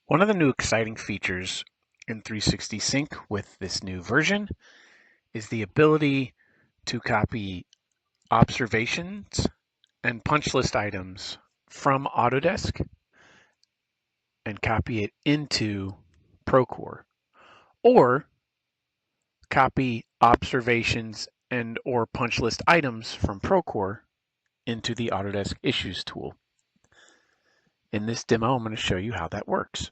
One of the new exciting features in 360 Sync with this new version is the ability to copy observations and punch list items from Autodesk and copy it into Procore, or copy observations and or punch list items from Procore into the Autodesk Issues tool. In this demo, I'm going to show you how that works.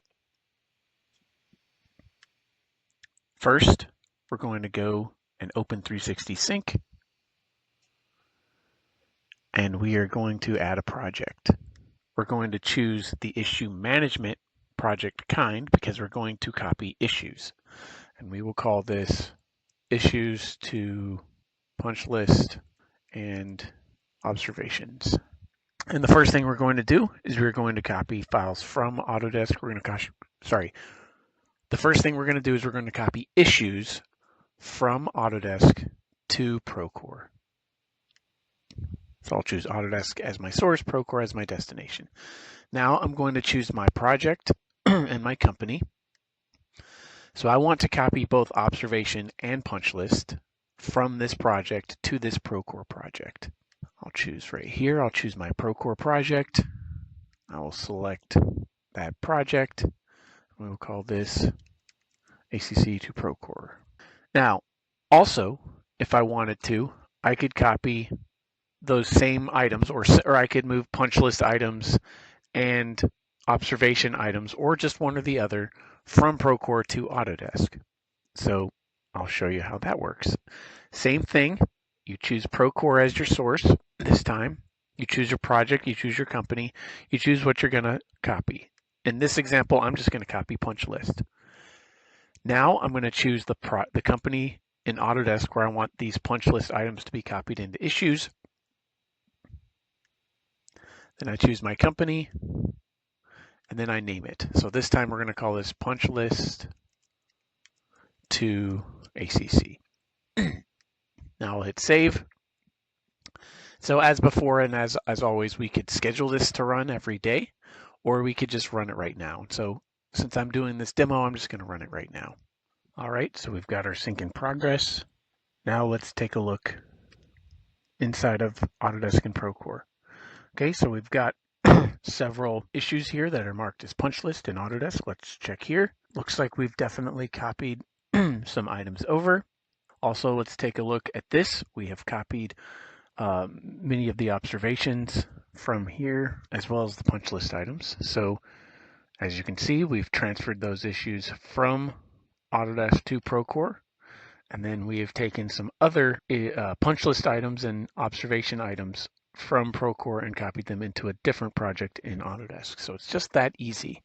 First, we're going to go and open 360 Sync, and we are going to add a project. We're going to choose the issue management project kind because we're going to copy issues. And we will call this issues to punch list and observations. And the first thing we're going to do is we're going to copy files from Autodesk. The first thing we're going to do is we're going to copy issues from Autodesk to Procore. So I'll choose Autodesk as my source, Procore as my destination. Now I'm going to choose my project and my company. So I want to copy both observation and punch list from this project to this Procore project. I'll choose right here, I'll choose my Procore project. I will select that project. We will call this ACC to Procore. Now, also, if I wanted to, I could copy those same items, or I could move punch list items and observation items, or just one or the other, from Procore to Autodesk. So I'll show you how that works. Same thing, you choose Procore as your source this time. You choose your project, you choose your company, you choose what you're going to copy. In this example, I'm just going to copy punch list. Now I'm going to choose the company in Autodesk where I want these punch list items to be copied into issues. Then I choose my company, and then I name it. So this time we're going to call this punch list to ACC. Now I'll hit save. So as before and as always, we could schedule this to run every day, or we could just run it right now. So since I'm doing this demo, I'm just going to run it right now. All right, so we've got our sync in progress. Now let's take a look inside of Autodesk and Procore. Okay, so we've got several issues here that are marked as punch list in Autodesk. Let's check here. Looks like we've definitely copied some items over. Also, let's take a look at this. We have copied many of the observations from here, as well as the punch list items. So as you can see, we've transferred those issues from Autodesk to Procore. And then we have taken some other punch list items and observation items from Procore and copied them into a different project in Autodesk. So it's just that easy.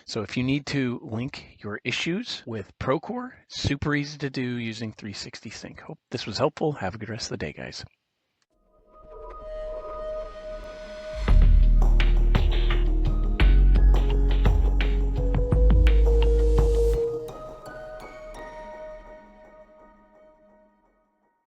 So if you need to link your issues with Procore, super easy to do using 360 Sync. Hope this was helpful. Have a good rest of the day, guys.